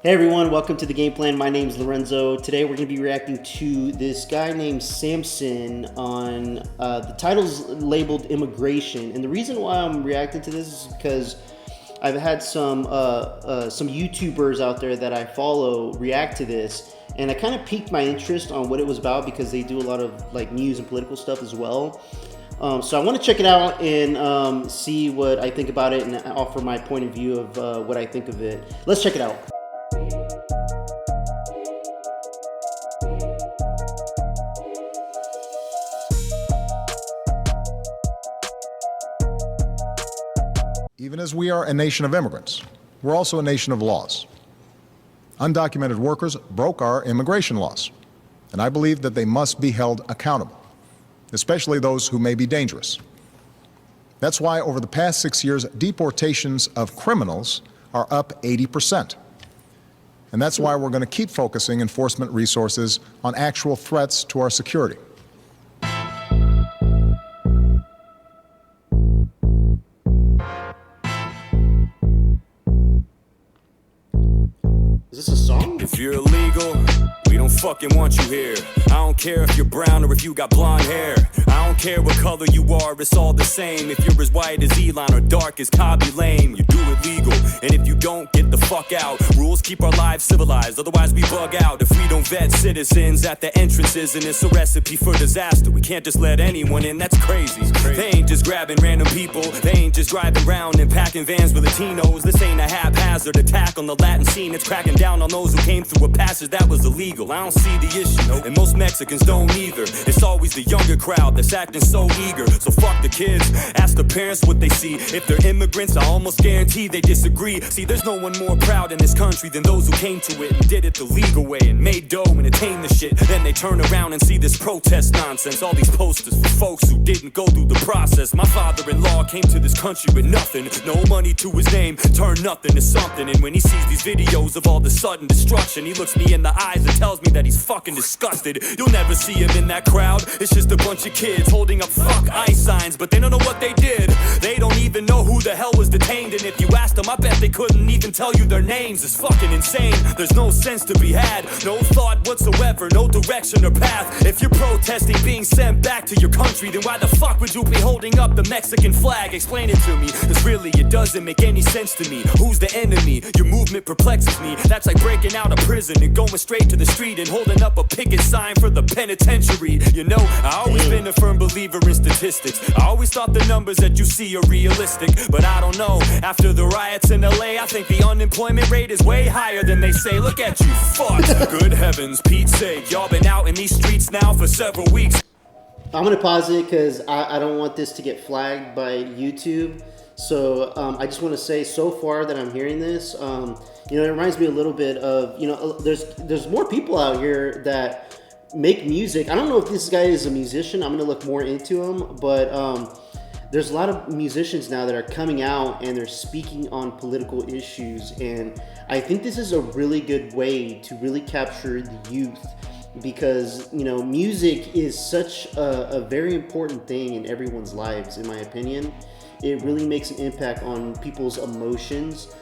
Hey everyone, welcome to the game plan. My name's Lorenzo. Today we're going to be reacting to this guy named Samson on the title's labeled immigration. And the reason why I'm reacting to this is because I've had some YouTubers out there that I follow react to this, and I kind of piqued my interest on what it was about because they do a lot of like news and political stuff as well. So I want to check it out and see what I think about it and offer my point of view of what I think of it. Let's check it out. Even as we are a nation of immigrants, we're also a nation of laws. Undocumented workers broke our immigration laws, and I believe that they must be held accountable, especially those who may be dangerous. That's why over the past 6 years, deportations of criminals are up 80%. And that's why we're going to keep focusing enforcement resources on actual threats to our security. Is this a song? If you're illegal, we don't fucking want you here. I don't care if you're brown or if you got blonde hair. I don't care what color you are, it's all the same. If you're as white as Elon or dark as Kobby Lame, you do it legal. And if you don't, get the fuck out. Rules keep our lives civilized, otherwise we bug out. If we don't vet citizens at the entrances, and it's a recipe for disaster. We can't just let anyone in, that's crazy. They ain't just grabbing random people. They ain't just driving around and packing vans with Latinos. This ain't a haphazard attack on the Latin scene. It's cracking down on those who came through a passage that was illegal. I don't see the issue, and most Mexicans don't either. It's always the younger crowd that's acting so eager. So fuck the kids, ask the parents what they see. If they're immigrants, I almost guarantee they disagree. See, there's no one more proud in this country than those who came to it and did it the legal way and made dough and attained the shit. Then they turn around and see this protest nonsense. All these posters for folks who didn't go through the process. My father-in-law came to this country with nothing, no money to his name, turned nothing to something. And when he sees these videos of all the sudden destruction, he looks me in the eyes and tells me that he's fucking disgusted. You'll never see him in that crowd. It's just a bunch of kids holding up fuck ICE signs, but they don't know what they did. They don't even know who the hell was detained, and if you asked them, I bet they couldn't even tell you their names. It's fucking insane. There's no sense to be had, no thought whatsoever, no direction or path. If you're protesting being sent back to your country, then why the fuck would you be holding up the Mexican flag? Explain it to me, cause really it doesn't make any sense to me. Who's the enemy? Your movement perplexes me. That's like breaking out of prison and going straight to the street and holding up a picket sign for the penitentiary. You know, I always been a firm believer in statistics. I always thought the numbers that you see are realistic, but I don't know. After the riots in LA, I think the unemployment rate is way higher than they say. Look at you, fuck. Good heavens, Pete's sake, y'all been out in these streets now for several weeks. I'm going to pause it because I don't want this to get flagged by YouTube. So I just want to say, so far that I'm hearing this, you know, it reminds me a little bit of, you know, there's more people out here that make music. I don't know if this guy is a musician. I'm going to look more into him, but there's a lot of musicians now that are coming out and they're speaking on political issues. And I think this is a really good way to really capture the youth, because, you know, music is such a very important thing in everyone's lives, in my opinion. It really makes an impact on people's emotions,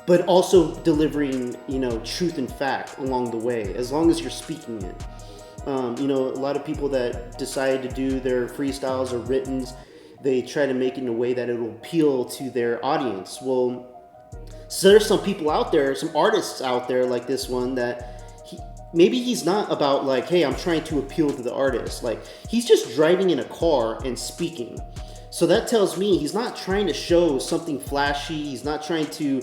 but also delivering, you know, truth and fact along the way, as long as you're speaking it. You know, a lot of people that decide to do their freestyles or writtens, they try to make it in a way that it'll appeal to their audience. Well, so there's some people out there, some artists out there like this one that maybe he's not about like, hey, I'm trying to appeal to the artist. Like, he's just driving in a car and speaking. So that tells me he's not trying to show something flashy. He's not trying to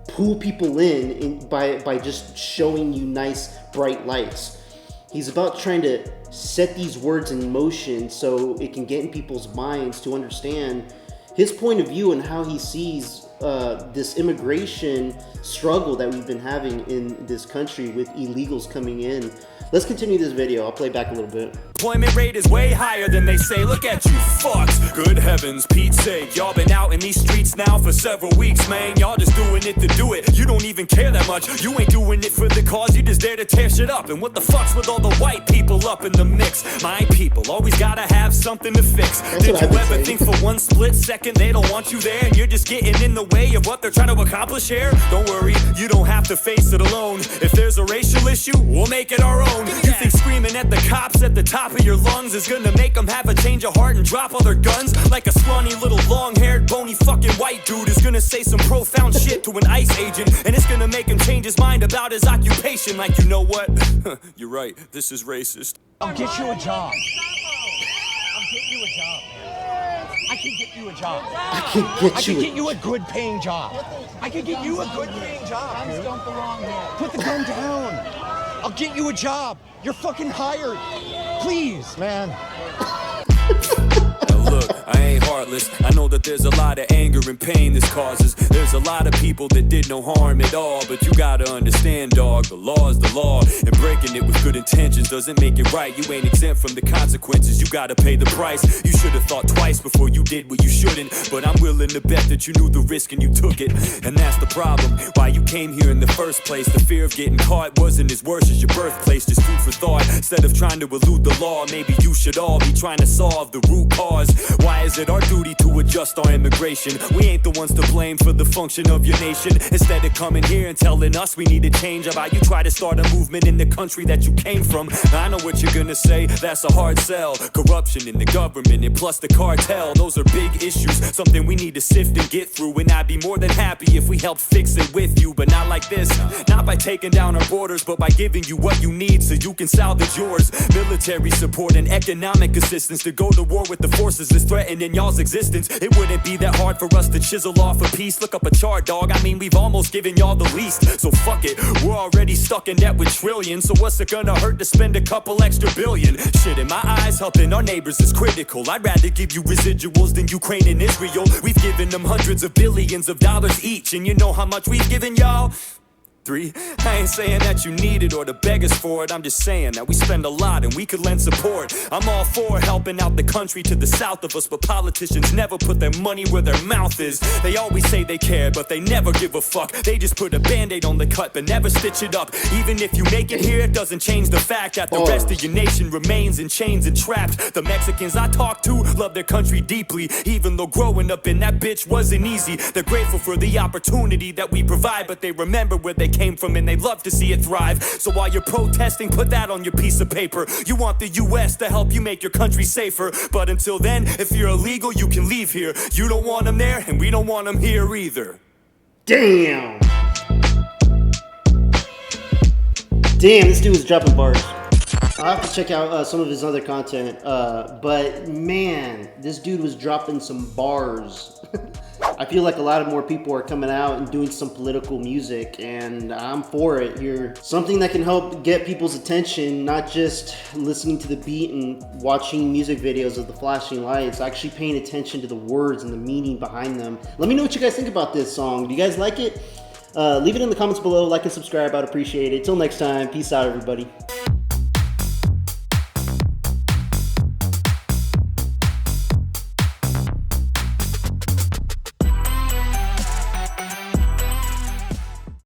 pull people in by just showing you nice, bright lights. He's about trying to set these words in motion so it can get in people's minds to understand his point of view and how he sees this immigration struggle that we've been having in this country with illegals coming in. Let's continue this video. I'll play back a little bit. unemployment rate is way higher than they say. Look at you fucks. Good heavens, Pete's sake. Y'all been out in these streets now for several weeks, man. Y'all just doing it to do it. You don't even care that much. You ain't doing it for the cause. You just there to tear shit up. And what the fuck's with all the white people up in the mix? My people always gotta have something to fix. Did you ever think for one split second they don't want you there, and you're just getting in the way of what they're trying to accomplish here? Don't worry, you don't have to face it alone. If there's a racial issue, we'll make it our own. You think screaming at the cops at the top of your lungs is gonna make them have a change of heart and drop all their guns? Like a scrawny little long-haired bony fucking white dude is gonna say some profound shit to an ICE agent, and it's gonna make him change his mind about his occupation. Like, you know what? You're right, this is racist. I'll get you a job. I'll get you a job, man. I can get you a job. I can get you a good paying job. I can get you a good paying job. Guns don't belong here. Put the gun down. I'll get you a job. You're fucking hired. Please, man. Now look, I ain't heartless. I know that there's a lot of anger and pain this causes. There's a lot of people that did no harm at all, but you gotta understand, dog, the law is the law, and breaking it with good intentions doesn't make it right. You ain't exempt from the consequences, you gotta pay the price. You should have thought twice before you did what you shouldn't, but I'm willing to bet that you knew the risk and you took it. And that's the problem, why you came here in the first place. The fear of getting caught wasn't as worse as your birthplace. Just food for thought, instead of trying to elude the law, maybe you should all be trying to solve the root cause. Why is it our duty to adjust our immigration? We ain't the ones to blame for the function of your nation. Instead of coming here and telling us we need to change, how about you try to start a movement in the country that you came from? I know what you're gonna say, that's a hard sell. Corruption in the government and plus the cartel, those are big issues, something we need to sift and get through. And I'd be more than happy if we helped fix it with you, but not like this. Not by taking down our borders, but by giving you what you need so you can salvage yours. Military support and economic assistance to go to war with the forces that's threatening y'all's existence. It wouldn't be that hard for us to chisel off a piece. Look up a chart, dog. I mean, we've almost given y'all the least. So fuck it, we're already stuck in debt with trillions. So what's it gonna hurt to spend a couple extra billion? Shit, in my eyes, helping our neighbors is critical. I'd rather give you residuals than Ukraine and Israel. We've given them hundreds of billions of dollars each, and you know how much we've given y'all? 3. I ain't saying that you need it or to beg us for it. I'm just saying that we spend a lot and we could lend support. I'm all for helping out the country to the south of us, but politicians never put their money where their mouth is. They always say they care, but they never give a fuck. They just put a band-aid on the cut, but never stitch it up. Even if you make it here, it doesn't change the fact that the rest of your nation remains in chains and trapped. The Mexicans I talk to love their country deeply, even though growing up in that bitch wasn't easy. They're grateful for the opportunity that we provide, but they remember where they came from and they'd love to see it thrive. So while you're protesting, put that on your piece of paper. You want the US to help you make your country safer, but until then, if you're illegal, you can leave here. You don't want them there, and we don't want them here either. Damn, this dude was dropping bars. I'll have to check out some of his other content, but man, this dude was dropping some bars. I feel like a lot of more people are coming out and doing some political music, and I'm for it here. Something that can help get people's attention, not just listening to the beat and watching music videos of the flashing lights, actually paying attention to the words and the meaning behind them. Let me know what you guys think about this song. Do you guys like it? Leave it in the comments below, like and subscribe, I'd appreciate it. Till next time, peace out everybody.